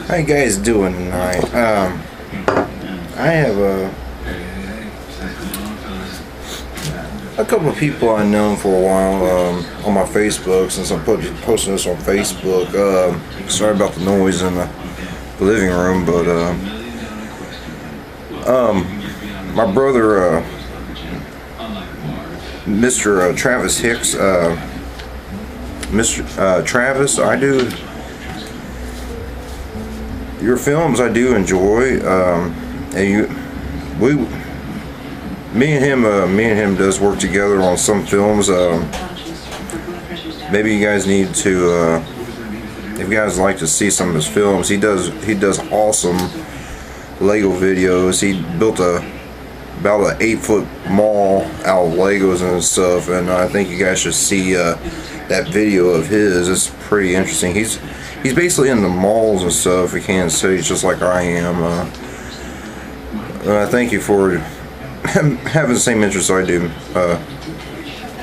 How you guys doing tonight? I have a couple of people I've known for a while on my Facebook, since I'm posting this on Facebook. Sorry about the noise in the living room, but my brother, Mr. Travis Hicks, Mr. Travis, I do your films. I do enjoy, and me and him does work together on some films. Maybe you guys need to, if you guys like to see some of his films, he does awesome Lego videos. He built about an 8-foot mall out of Legos and stuff, and I think you guys should see that video of his. It's pretty interesting. He's basically in the malls and stuff in Kansas City, just like I am. Thank you for having the same interests I do,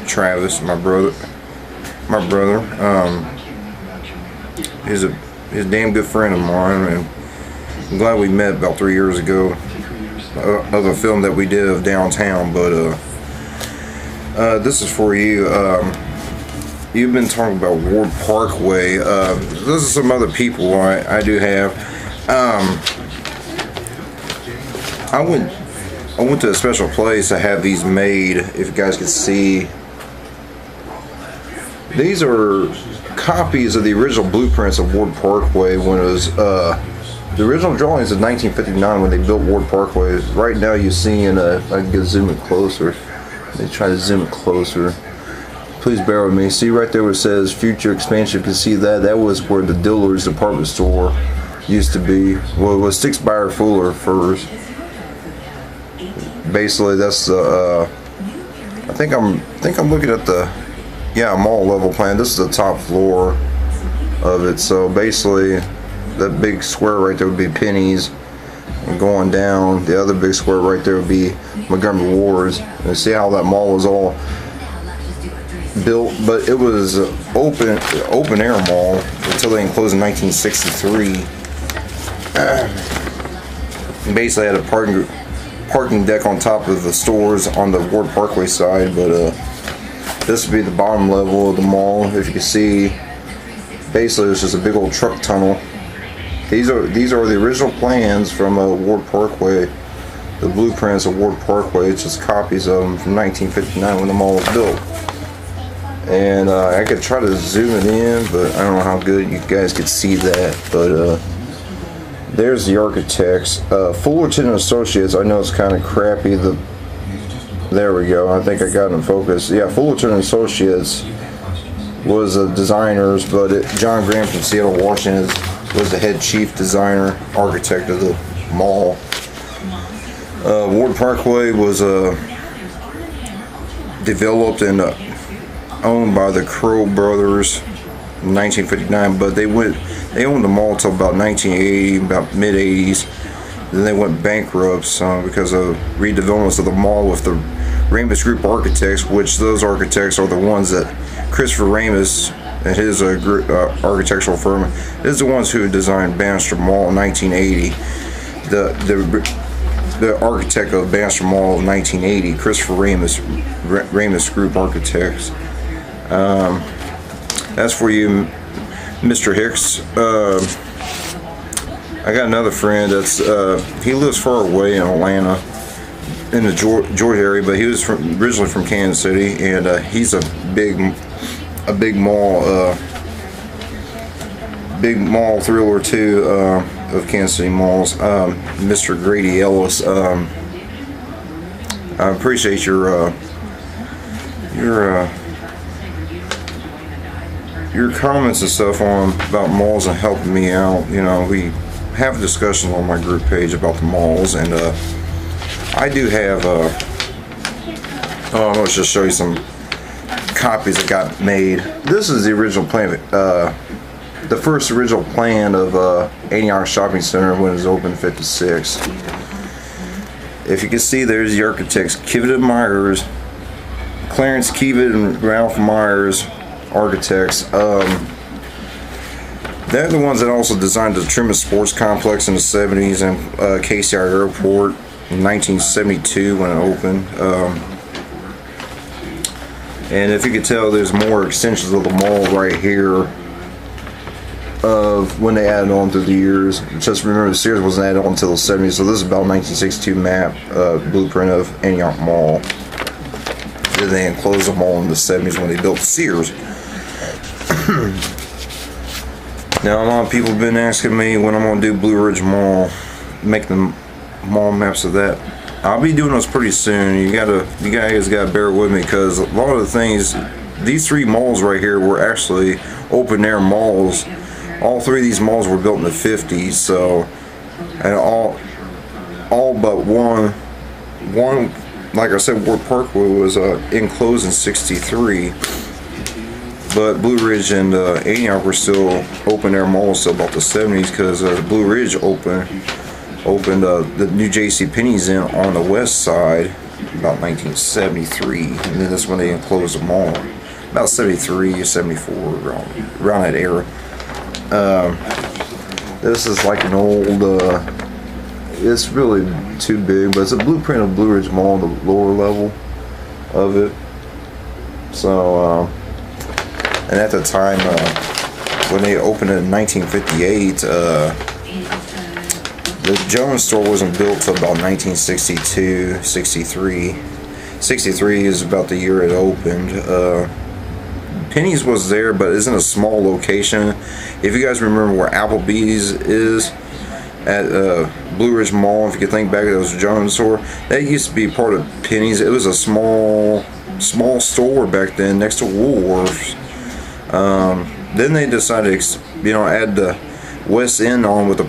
Travis, my brother. He's a damn good friend of mine, and I'm glad we met about 3 years ago of a film that we did of downtown. But this is for you. You've been talking about Ward Parkway. This is some other people I do have. I went to a special place to have these made. If you guys can see, these are copies of the original blueprints of Ward Parkway when it was the original drawings of 1959 when they built Ward Parkway. Right now you're seeing I can zoom it closer. Let me try to zoom it closer. Please bear with me. See right there where it says future expansion. You can see that was where the Dillard's department store used to be. Well, it was Sticks Buyer Fuller first. Basically, that's the. I think I'm looking at the mall level plan. This is the top floor of it. So basically, that big square right there would be Penny's, and going down, the other big square right there would be Montgomery Ward's. And see how that mall was all built, but it was open air mall until they enclosed in 1963. Basically had a parking deck on top of the stores on the Ward Parkway side, but this would be the bottom level of the mall. If you can see, basically it's just a big old truck tunnel. These are the original plans from Ward Parkway, the blueprints of Ward Parkway. It's just copies of them from 1959 when the mall was built. And I could try to zoom it in, but I don't know how good you guys could see that. But there's the architects. Fullerton and Associates. I know it's kind of crappy. There we go. I think I got it in focus. Yeah, Fullerton and Associates was the designers, but John Graham from Seattle, Washington was the head chief designer, architect of the mall. Ward Parkway was developed and owned by the Crow brothers in 1959, but they owned the mall till about 1980, about mid 80s. Then they went bankrupt because of redevelopments of the mall with the Ramus Group Architects, which those architects are the ones that Christopher Ramus and his architectural firm is the ones who designed Bannister Mall in 1980. The architect of Bannister Mall in 1980, Christopher Ramus Group Architects. As for you, Mr. Hicks, I got another friend that's he lives far away in Atlanta, in the Georgia area, but he was originally from Kansas City, and he's a big mall thriller too of Kansas City malls. Mr. Grady Ellis, I appreciate your comments and stuff about malls and helping me out. You know, we have discussions on my group page about the malls, and I do have let's just show you some copies that got made. This is the original plan, the first original plan of Antioch Shopping Center when it was opened in '56. If you can see, there's the architects, Kivet and Myers, Clarence Kivet and Ralph Myers, architects. They're the ones that also designed the Truman Sports Complex in the 70s and KCI Airport in 1972 when it opened. And if you could tell, there's more extensions of the mall right here of when they added on through the years. Just remember, the Sears wasn't added on until the 70s, so this is about 1962 map, blueprint of Antioch Mall. Then they enclosed the mall in the 70s when they built Sears. Now, a lot of people have been asking me when I'm going to do Blue Ridge Mall, make the mall maps of that. I'll be doing those pretty soon. You guys gotta bear with me, because a lot of the things, these three malls right here were actually open air malls. All three of these malls were built in the 50s, so, and all but one, like I said, Ward Parkway was enclosed in 63, but Blue Ridge and Antioch were still open air malls till about the 70s, because Blue Ridge opened the new JCPenney's in on the west side about 1973, and then that's when they enclosed the mall, about 73 or 74, around that era. This is like an old, it's really too big, but it's a blueprint of Blue Ridge Mall, the lower level of it. So, and at the time, when they opened it in 1958, the Jones store wasn't built till about 1962, 63. 63 is about the year it opened. Penny's was there, but it's in a small location. If you guys remember where Applebee's is at Blue Ridge Mall, if you could think back to those Jones store, that used to be part of Penny's. It was a small store back then next to Woolworths. Then they decided to, add the West End on with the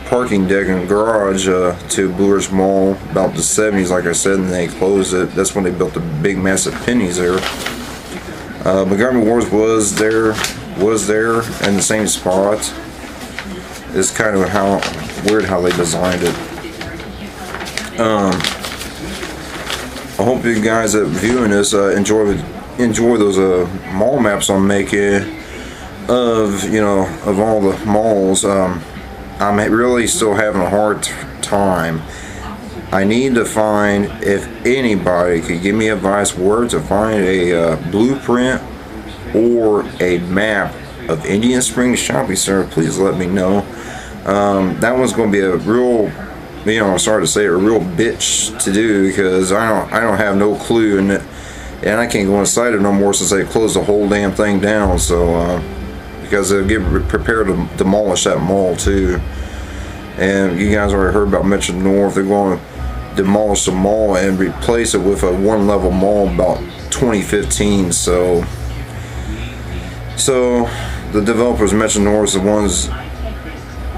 parking deck and garage to Blue Ridge Mall about the 70s, like I said, and they closed it. That's when they built the big massive Penny's there. Montgomery Ward was there in the same spot. It's kind of weird how they designed it. I hope you guys that viewing this enjoy those mall maps I'm making of all the malls. I'm really still having a hard time. I need to find, if anybody could give me advice where to find a blueprint or a map of Indian Springs Shopping Center, please let me know. That one's going to be a real, sorry to say, a real bitch to do, because I don't have no clue, and I can't go inside it no more since they closed the whole damn thing down. So because they'll get prepared to demolish that mall too. And you guys already heard about Metro North. They're going to demolish the mall and replace it with a one-level mall about 2015. So the developers, Metro North, the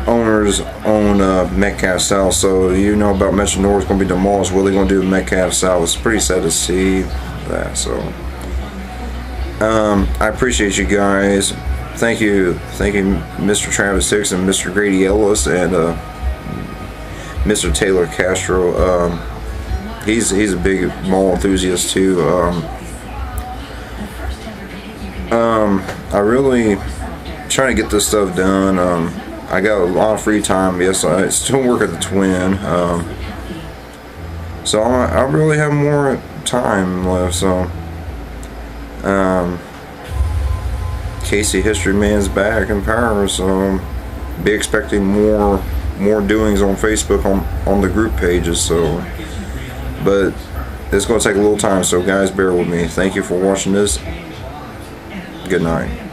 owners own Metcalf South. So about Metro North going to be demolished. What are they going to do with Metcalf South? It's pretty sad to see that. So I appreciate you guys. Thank you, Mr. Travis Hicks and Mr. Grady Ellis and Mr. Taylor Castro. He's a big mall enthusiast too. I really trying to get this stuff done. I got a lot of free time. Yes, I still work at the Twin. So I really have more time left. So Casey History Man's back in power, so be expecting more doings on Facebook on the group pages. So, but it's going to take a little time, so guys, bear with me. Thank you for watching this. Good night.